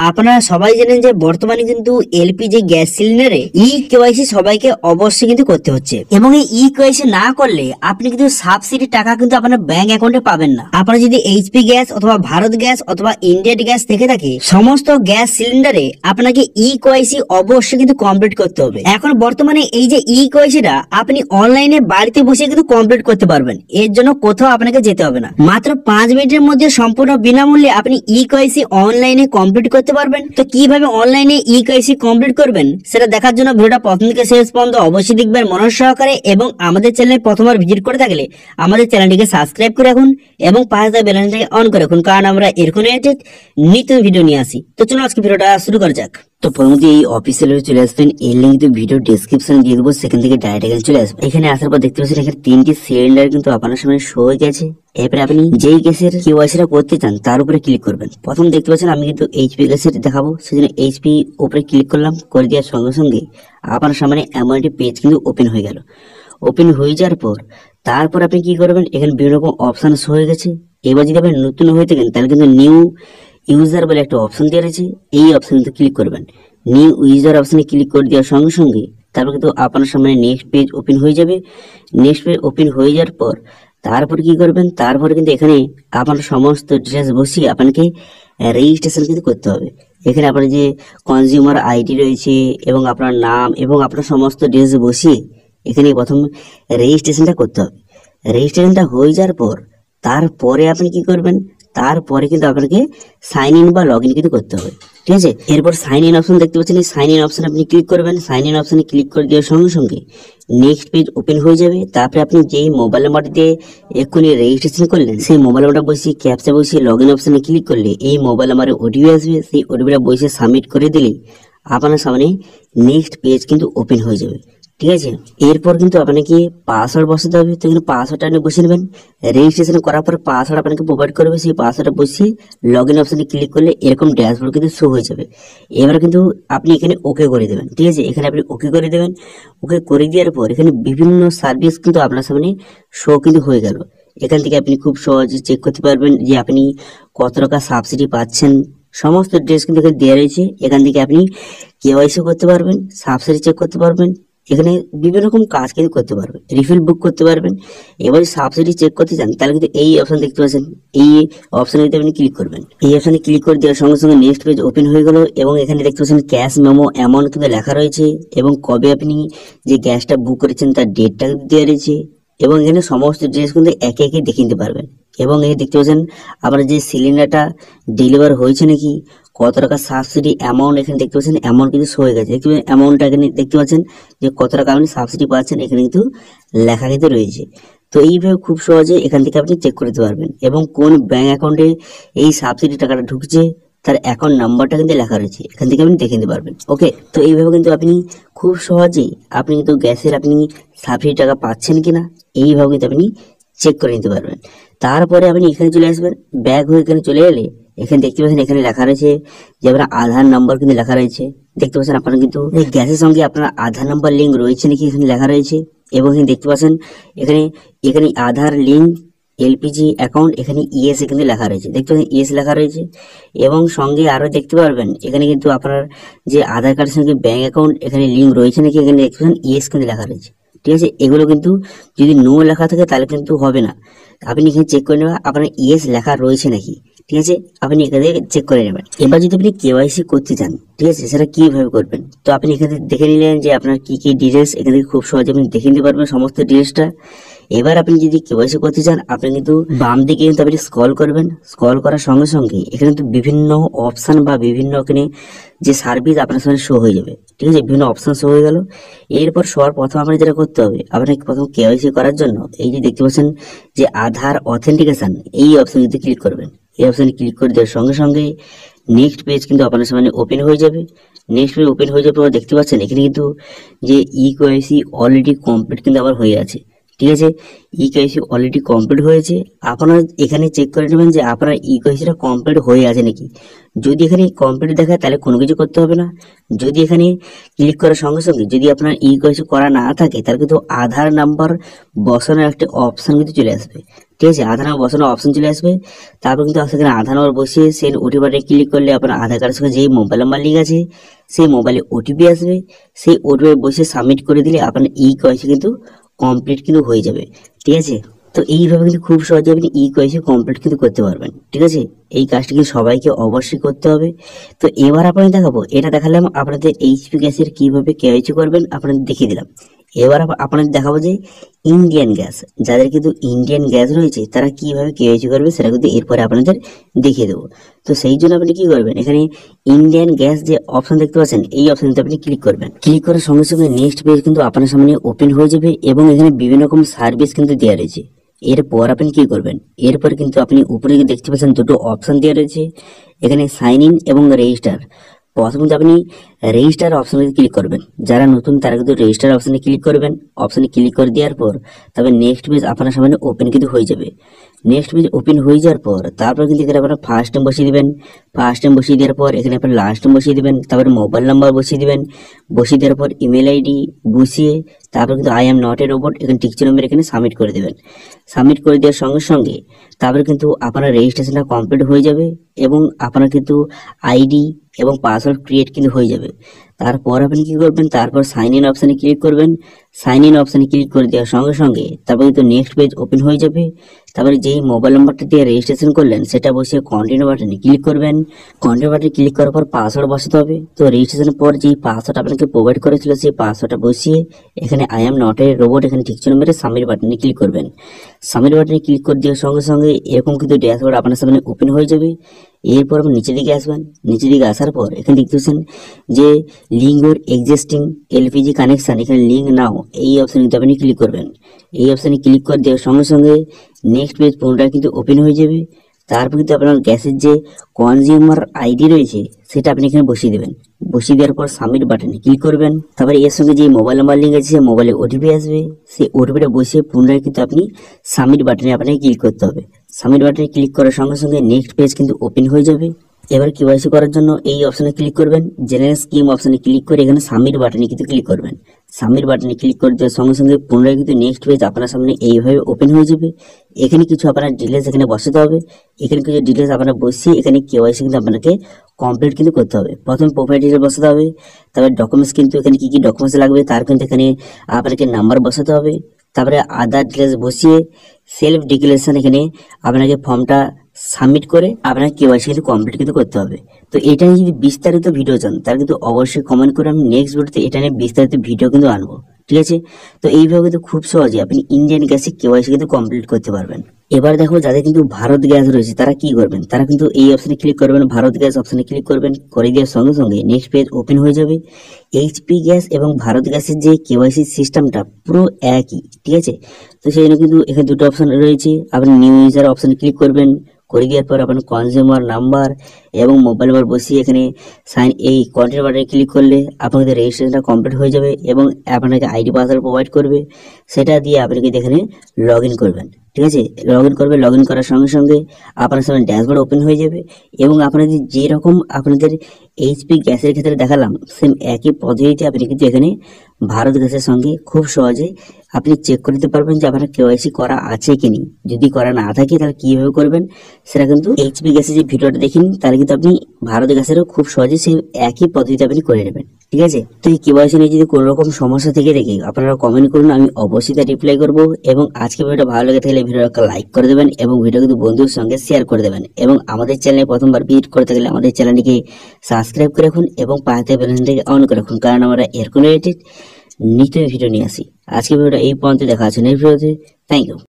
আপনারা সবাই জানেন যে বর্তমানে কিন্তু এলপিজি গ্যাস সিলিন্ডারে কেওয়াইসি সবাইকে অবশ্যই কিন্তু করতে হচ্ছে, এবং এই কেওয়াইসি না করলে আপনি কিন্তু সাবসিডি টাকা কিন্তু আপনার ব্যাংক অ্যাকাউন্টে পাবেন না। আপনারা যদি এইচপি গ্যাস অথবা ভারত গ্যাস অথবা ইন্ডিয়ান গ্যাস থেকে থাকে, সমস্ত গ্যাস সিলিন্ডারে আপনাকে কেওয়াইসি অবশ্যই কিন্তু কমপ্লিট করতে হবে। এখন বর্তমানে এই যে কেওয়াইসিটা আপনি অনলাইনে বাড়িতে বসে কিন্তু কমপ্লিট করতে পারবেন। এর জন্য কোথাও আপনাকে যেতে হবে না, মাত্র 5 মিনিটের মধ্যে সম্পূর্ণ বিনামূল্যে আপনি কেওয়াইসি অনলাইনে কমপ্লিট করতে পারবেন। তো কিভাবে অনলাইনে কেওয়াইসি কমপ্লিট করবেন সেটা দেখার জন্য ভিডিওটা প্রথম থেকে শেষ পর্যন্ত অবশ্যই দেখবেন মনোযোগ সহকারে, এবং আমাদের চ্যানেলে প্রথমবার ভিজিট করে থাকলে আমাদের চ্যানেলটিকে সাবস্ক্রাইব করে রাখুন এবং পাশে থাকা বেল আইকনটাকে অন করে রাখুন, কারণ আমরা এরকম নিত্য ভিডিও নিয়ে আসি। তো চলুন আজকে ভিডিওটা শুরু করা যাক। তো প্রথমত এই অফিসিয়াল চলে আসবেন, এর লিঙ্ক কিন্তু ভিডিও ডেসক্রিপশনে দিয়ে দেবো, সেখান থেকে ডাইরেক্ট এখানে চলে আসবেন। এখানে আসার পর দেখতে পাচ্ছেন এখানে 3টি সিলিন্ডার কিন্তু আপনার সামনে শো হয়ে গেছে। এরপরে আপনি যেই গ্যাসের কেওয়াইসিটা করতে চান তার উপরে ক্লিক করবেন। প্রথম দেখতে পাচ্ছেন আমি কিন্তু এইচপি গ্যাসের দেখাবো, সেজন্য এইচপি উপরে ক্লিক করলাম। করে দেওয়ার সঙ্গে সঙ্গে আপনার সামনে এমন একটি পেজ কিন্তু ওপেন হয়ে গেল। ওপেন হয়ে যাওয়ার পর তারপর আপনি কি করবেন, এখানে বিভিন্ন রকম অপশন শো হয়ে গেছে। এবার যদি আপনি নতুন হয়ে থাকেন তাহলে কিন্তু নিউ ইউজার বলে একটা অপশন দেওয়া রয়েছে, এই অপশন কিন্তু ক্লিক করবেন। নিউ ইউজার অপশনে ক্লিক করে দেওয়ার সঙ্গে সঙ্গে তারপর কিন্তু আপনার সামনে নেক্সট পেজ ওপেন হয়ে যাবে। নেক্সট পেজ ওপেন হয়ে যাওয়ার পর তারপর কি করবেন, তারপরে কিন্তু এখানে আপনার সমস্ত ডিটেলস বসিয়ে আপনাকে রেজিস্ট্রেশন কিন্তু করতে হবে। এখানে আপনার যে কনজিউমার আইডি রয়েছে এবং আপনার নাম এবং আপনার সমস্ত ডিটেলস বসিয়ে এখানে প্রথম রেজিস্ট্রেশনটা করতে হবে। রেজিস্ট্রেশনটা হয়ে যাওয়ার পর তারপরে আপনি কি করবেন, তারপরে কিন্তু আপনাকে সাইন ইন বা লগ ইন কিন্তু করতে হবে, ঠিক আছে। এরপর সাইন ইন অপশন দেখতে পাচ্ছেন, এই সাইন ইন অপশন আপনি ক্লিক করবেন। সাইন ইন অপশনে ক্লিক করে দেওয়ার সঙ্গে সঙ্গে নেক্সট পেজ ওপেন হয়ে যাবে। তারপরে আপনি যেই মোবাইল নাম্বারটি দিয়ে এক্ষুনি রেজিস্ট্রেশন করলেন সেই মোবাইল নাম্বারটা বসিয়ে ক্যাপচা বসিয়ে লগ ইন অপশনে ক্লিক করলে এই মোবাইল নাম্বারে ওটিপি আসবে। সেই ওটিপিটা বসিয়ে সাবমিট করে দিলেই আপনার সামনে নেক্সট পেজ কিন্তু ওপেন হয়ে যাবে, ঠিক আছে। এরপর কিন্তু আপনাকে পাসওয়ার্ড বসাতে হবে। তো এখানে পাসওয়ার্ডটা আপনি বসিয়ে নেবেন। রেজিস্ট্রেশন করার পর পাসওয়ার্ড আপনাকে প্রোভাইড করবে, সেই পাসওয়ার্ডটা বসিয়ে লগ ইন অপশনে ক্লিক করলে এরকম ড্যাশবোর্ড কিন্তু শো হয়ে যাবে। এবার কিন্তু আপনি এখানে ওকে করে দেবেন, ঠিক আছে। এখানে আপনি ওকে করে দেবেন। ওকে করে দেওয়ার পর এখানে বিভিন্ন সার্ভিস কিন্তু আপনার সামনে শো কিন্তু হয়ে গেল। এখান থেকে আপনি খুব সহজে চেক করতে পারবেন যে আপনি কত টাকা সাবসিডি পাচ্ছেন। সমস্ত ডিটেলস কিন্তু এখানে দেওয়া রয়েছে। এখান থেকে আপনি কেওয়াইসি করতে পারবেন, সাবসিডি চেক করতে পারবেন, এখানে বিভিন্ন রকম কাজ কিন্তু করতে পারবেন, রিফিল বুক করতে পারবেন। এবার সাবসিডি চেক করতে চান তাহলে কিন্তু এই অপশন দেখতে পাচ্ছেন, এই অপশনে আপনি ক্লিক করবেন। এই অপশনে ক্লিক করে দেওয়ার সঙ্গে সঙ্গে নেক্সট পেজ ওপেন হয়ে গেল, এবং এখানে দেখতে পাচ্ছেন ক্যাশ মেমো অ্যামাউন্ট কিন্তু লেখা রয়েছে, এবং কবে আপনি যে গ্যাসটা বুক করেছেন তার ডেটটা কিন্তু দেওয়া রয়েছে, এবং এখানে সমস্ত ডিটেলস কিন্তু একে একে দেখে নিতে পারবেন। এবং এই দেখতে পাচ্ছেন আপনার যে সিলিন্ডারটা ডেলিভার হয়েছে নাকি, কত টাকা সাবসিডি অ্যামাউন্ট এখানে দেখতে পাচ্ছেন, অ্যামাউন্ট কিন্তু শো হয়ে গেছে। দেখতে পাচ্ছেন অ্যামাউন্টটা এখানে দেখতে পাচ্ছেন যে কত টাকা আপনি সাবসিডি পাচ্ছেন, এখানে কিন্তু লেখা কিন্তু রয়েছে। তো এইভাবে খুব সহজে এখান থেকে আপনি চেক করতে পারবেন, এবং কোন ব্যাংক অ্যাকাউন্টে এই সাবসিডি টাকাটা ঢুকছে তার অ্যাকাউন্ট নাম্বারটা কিন্তু লেখা রয়েছে, এখান থেকে আপনি দেখে নিতে পারবেন। ওকে, তো এইভাবে কিন্তু আপনি খুব সহজেই আপনি কিন্তু গ্যাসের আপনি সাবসিডি টাকা পাচ্ছেন কিনা এইভাবে কিন্তু আপনি চেক করে নিতে পারবেন। তারপরে আপনি এখানে চলে আসবেন। ব্যাক হয়ে এখানে চলে এলে এখানে দেখতে পাচ্ছেন এখানে লেখা রয়েছে যে আপনার আধার নাম্বার কিন্তু লেখা রয়েছে। দেখতে পাচ্ছেন আপনার কিন্তু এই গ্যাসের সঙ্গে আপনার আধার নাম্বার লিঙ্ক রয়েছে নাকি এখানে লেখা রয়েছে, এবং এখানে দেখতে পাচ্ছেন এখানে এখানে আধার লিঙ্ক এলপিজি অ্যাকাউন্ট এখানে ইএস কিন্তু লেখা রয়েছে। দেখতে পাচ্ছেন ইএস লেখা রয়েছে, এবং সঙ্গে আরো দেখতে পারবেন এখানে কিন্তু আপনার যে আধার কার্ডের সঙ্গে ব্যাংক অ্যাকাউন্ট এখানে লিঙ্ক রয়েছে নাকি এখানে দেখতে পাচ্ছেন ইএস কিন্তু লেখা রয়েছে, ঠিক আছে। এগুলো কিন্তু যদি নো লেখা থাকে তাহলে কিন্তু হবে না। আপনি এখানে চেক করে নেবেন আপনার ইএস লেখা রয়েছে নাকি, ঠিক আছে। আপনি এখানে চেক করে নেবেন। এবার যদি আপনি কেওয়াইসি করতে চান, ঠিক আছে, সেটা কিভাবে করবেন, তো আপনি এখানে দেখে নিলেন যে আপনার কি কি ডিটেলস, এখানে খুব সহজে আপনি দেখে নিতে পারবেন সমস্ত ডিটেলসটা। এবার আপনি যদি কেওয়াইসি করতে চান আপনি কিন্তু বাম দিকে কিন্তু আপনি স্ক্রল করবেন। স্ক্রল করার সঙ্গে সঙ্গে এখানে কিন্তু বিভিন্ন অপশন বা বিভিন্ন এখানে যে সার্ভিস আপনার সামনে শো হয়ে যাবে, ঠিক আছে। বিভিন্ন অপশন শো হয়ে গেল। এরপর সবার প্রথম আপনার যেটা করতে হবে, আপনাকে প্রথম কেওয়াইসি করার জন্য এই যে দেখতে পাচ্ছেন যে আধার অথেন্টিকেশন, এই অপশনে যদি ক্লিক করবেন। এই অপশনে ক্লিক করে দেওয়ার সঙ্গে সঙ্গে নেক্সট পেজ কিন্তু আপনার সামনে ওপেন হয়ে যাবে। নেক্সট পেজ ওপেন হয়ে যাওয়ার পর দেখতে পাচ্ছেন এখানে কিন্তু যে কেওয়াইসি অলরেডি কমপ্লিট কিন্তু আবার হয়ে আছে, ঠিক আছে। কেওয়াইসি অলরেডি কমপ্লিট হয়েছে। আপনারা এখানে চেক করে নেবেন যে আপনার কেওয়াইসিটা কমপ্লিট হয়ে আছে নাকি। যদি এখানে কমপ্লিট দেখায় তাহলে কোনো কিছু করতে হবে না। যদি এখানে ক্লিক করার সঙ্গে সঙ্গে যদি আপনার কেওয়াইসি করা না থাকে তাহলে কিন্তু আধার নাম্বার বসানোর একটা অপশন কিন্তু চলে আসবে, ঠিক আছে, আধার নাম্বার বসানোর অপশন চলে আসবে। তারপর কিন্তু সেখানে আধার নাম্বার বসিয়ে সেন্ড ওটিপি বাটনে ক্লিক করলে আপনার আধার কার্ডের সঙ্গে যেই মোবাইল নাম্বার লিঙ্ক আছে সেই মোবাইলে ওটিপি আসবে। সেই ওটিপি বসে সাবমিট করে দিলে আপনার কেওয়াইসি কিন্তু কমপ্লিট কিন্তু হয়ে যাবে। ঠিক আছে, তো এইভাবে কিন্তু খুব সহজে আপনি কেওয়াইসি কমপ্লিট কিন্তু করতে পারবেন। ঠিক আছে, এই কাজটি কিন্তু সবাইকে অবশ্যই করতে হবে। তো এবার আপনাদের দেখাবো, এটা দেখালাম আপনাদের এইচপি গ্যাসের কিভাবে কেওয়াইসি করবেন আপনাদের দেখিয়ে দিলাম। এবার আপনাদের দেখাবো যে ইন্ডিয়ান গ্যাস, যাদের কিন্তু ইন্ডিয়ান গ্যাস রয়েছে তারা কিভাবে কেওয়াইসি করবে সেটা কিন্তু এরপরে আপনাদের দেখিয়ে দেবো। তো সেই জন্য আপনি কি করবেন, এখানে ইন্ডিয়ান গ্যাস যে অপশন দেখতে পাচ্ছেন এই অপশনতে আপনি ক্লিক করবেন। ক্লিক করার সঙ্গে সঙ্গে নেক্সট পেজ কিন্তু আপনার সামনে ওপেন হয়ে যাবে এবং এখানে বিভিন্ন রকম সার্ভিস কিন্তু দেওয়া রয়েছে। এরপর আপনি কি করবেন, এরপর কিন্তু আপনি উপরে দেখতে পাচ্ছেন দুটো অপশন দেওয়া রয়েছে, এখানে সাইন ইন এবং রেজিস্টার। প্রথমত আপনি রেজিস্টার অপশনে ক্লিক করবেন, যারা নতুন তারা কিন্তু রেজিস্টার অপশনে ক্লিক করবেন। অপশনে ক্লিক করে দেওয়ার পর তবে নেক্সট পেজ আপনার সামনে ওপেন কিন্তু হয়ে যাবে। নেক্সট পেজ ওপেন হয়ে যাওয়ার পর তারপর কিন্তু এখানে আপনার ফার্স্ট টাইম বসিয়ে দিবেন। ফার্স্ট টাইম বসিয়ে দেওয়ার পর এখানে আপনার লাস্ট টাইম বসিয়ে দিবেন, তারপরে মোবাইল নাম্বার বসিয়ে দিবেন। বসিয়ে দেওয়ার পর ইমেল আইডি বসিয়ে তারপর কিন্তু I am not a robot এখানে টিকচিহ্ন মেরে এখানে সাবমিট করে দেবেন। সাবমিট করে দেওয়ার সঙ্গে সঙ্গে তারপরে কিন্তু আপনার রেজিস্ট্রেশনটা কমপ্লিট হয়ে যাবে এবং আপনার কিন্তু আইডি এবং পাসওয়ার্ড ক্রিয়েট কিন্তু হয়ে যাবে। তারপর আপনি কি করবেন, তারপর সাইন ইন অপশানে ক্লিক করবেন। সাইন ইন অপশানে ক্লিক করে দেওয়ার সঙ্গে সঙ্গে তারপর কিন্তু নেক্সট পেজ ওপেন হয়ে যাবে। তারপরে যেই মোবাইল নাম্বারটা দিয়ে রেজিস্ট্রেশন করলেন সেটা বসিয়ে কন্টিনিউ বাটনে ক্লিক করবেন। কন্টিনিউ বাটনে ক্লিক করার পর পাসওয়ার্ড বসাতে হবে। তো রেজিস্ট্রেশনের পর যেই পাসওয়ার্ড আপনাকে প্রোভাইড করেছিল সেই পাসওয়ার্ডটা বসিয়ে এখানে I am not a robot এখানে টিকচিহ্ন মেরে সাবমিট বাটনে ক্লিক করবেন। সাবমিট বাটনে ক্লিক করে দেওয়ার সঙ্গে সঙ্গে এরকম কিন্তু ড্যাশবোর্ড আপনার সামনে ওপেন হয়ে যাবে। এরপর আপনি নিচের দিকে আসবেন। নিচের দিকে আসার পর এখানে দেখতে পাচ্ছেন যে লিঙ্ক ওর এক্সিস্টিং এলপিজি কানেকশন, এখানে লিঙ্ক নাও এই অপশানে কিন্তু আপনি ক্লিক করবেন। এই অপশানে ক্লিক করে দেওয়ার সঙ্গে সঙ্গে নেক্সট পেজ পুনরায় কিন্তু ওপেন হয়ে যাবে। তারপর কিন্তু আপনার গ্যাসের যে কনজিউমার আইডি রয়েছে সেটা আপনি এখানে বসিয়ে দেবেন। বসিয়ে দেওয়ার পর সাবমিট বাটনে ক্লিক করবেন। তারপরে এর সঙ্গে যে মোবাইল নাম্বার লিঙ্ক আছে সেই মোবাইলে ওটিপি আসবে। সেই ওটিপিটা বসিয়ে পুনরায় কিন্তু আপনি সাবমিট বাটনে আপনাকে ক্লিক করতে হবে। সাবমিট বাটনে ক্লিক করার সঙ্গে সঙ্গে নেক্সট পেজ কিন্তু ওপেন হয়ে যাবে। এবার কেওয়াইসি করার জন্য এই অপশনে ক্লিক করবেন। জেনারেল স্কিম অপশনে ক্লিক করে এখানে সাবমিট বাটনে কিন্তু ক্লিক করবেন। সাবমিট বাটনে ক্লিক করে দেওয়ার সঙ্গে সঙ্গে পুনরায় কিন্তু নেক্সট পেজ আপনার সামনে এইভাবে ওপেন হয়ে যাবে। এখানে কিছু আপনার ডিটেলস এখানে বসাতে হবে। এখানে কিছু ডিটেলস আপনার বসিয়ে এখানে কেওয়াইসি কিন্তু আপনাকে কমপ্লিট কিন্তু করতে হবে। প্রথমে প্রোফাইল ডিটেলস বসাতে হবে, তারপরে ডকুমেন্টস কিন্তু এখানে কি কি ডকুমেন্টস লাগবে তার কিন্তু এখানে আপনাকে নাম্বার বসাতে হবে। তারপরে আধার ডিটেলস বসিয়ে সেলফ ডিক্লারেশন এখানে আপনাকে ফর্মটা সাবমিট করে আপনার কেওয়াইসি কিন্তু কমপ্লিট কিন্তু করতে হবে। তো এটা নিয়ে যদি বিস্তারিত ভিডিও চান তাহলে কিন্তু অবশ্যই কমেন্ট করে আমি নেক্সট ভিডিওতে এটা নিয়ে বিস্তারিত ভিডিও কিন্তু আনবো। ঠিক আছে, তো এইভাবে কিন্তু খুব সহজে আপনি ইন্ডিয়ান গ্যাসে কেওয়াইসি কিন্তু কমপ্লিট করতে পারবেন। এবার দেখো যাদের কিন্তু ভারত গ্যাস রয়েছে তারা কি করবেন, তারা কিন্তু এই অপশনে ক্লিক করবেন, ভারত গ্যাস অপশনে ক্লিক করবেন। করে দেওয়ার সঙ্গে সঙ্গে নেক্সট পেজ ওপেন হয়ে যাবে। এইচপি গ্যাস এবং ভারত গ্যাসের যে কেওয়াইসি সিস্টেমটা পুরো একই। ঠিক আছে, তো সেই জন্য কিন্তু এখানে দুটো অপশন রয়েছে। আপনি নিউ ইউজার অপশনে ক্লিক করবেন। করে দেওয়ার পর আপনার কনজিউমার নাম্বার এবং মোবাইল নাম্বার বসিয়ে এখানে সাইন এই কন্টিনিউ বাটনে ক্লিক করলে আপনাদের রেজিস্ট্রেশনটা কমপ্লিট হয়ে যাবে এবং আপনাকে আইডি পাসওয়ার্ড প্রোভাইড করবে। সেটা দিয়ে আপনি কিন্তু এখানে লগ ইন করবেন। ঠিক আছে, লগ ইন করবে। লগ ইন করার সঙ্গে সঙ্গে আপনার সামনে ড্যাশবোর্ড ওপেন হয়ে যাবে এবং আপনাদের যেরকম আপনাদের এইচপি গ্যাসের ক্ষেত্রে দেখালাম সেম একই পদ্ধতিতে আপনি কিন্তু এখানে ভারত গ্যাসের সঙ্গে খুব সহজে আপনি চেক করে দিতে পারবেন যে আপনার কেওয়াইসি করা আছে কি নেই। যদি করা না থাকে তাহলে কিভাবে করবেন সেটা কিন্তু এইচপি গ্যাসের যে ভিডিওটা দেখেন তাহলে কিন্তু আপনি ভারত গ্যাসেরও খুব সহজে সেই একই পদ্ধতিতে আপনি করে নেবেন। ঠিক আছে, তো এই কেওয়াইসি নিয়ে যদি কোনো রকম সমস্যা থেকে দেখে আপনারা কমেন্ট করুন, আমি অবশ্যই তা রিপ্লাই করবো। এবং আজকে ভিডিওটা ভালো লেগে থাকলে ভিডিওটা লাইক করে দেবেন এবং ভিডিও কিন্তু বন্ধুদের সঙ্গে শেয়ার করে দেবেন। এবং আমাদের চ্যানেলে প্রথমবার ভিজিট করতে গেলে আমাদের চ্যানেলটিকে সাবস্ক্রাইব করে রাখুন এবং পাশে বেল আইকনটিকে অন করে রাখুন, কারণ আমরা এরকম রিলেটেড নিত্য ভিডিও নিয়ে আসি। আজকে ভিডিওটা এই পর্যন্ত, দেখা আছে নেক্সট ভিডিওতে। Thank you.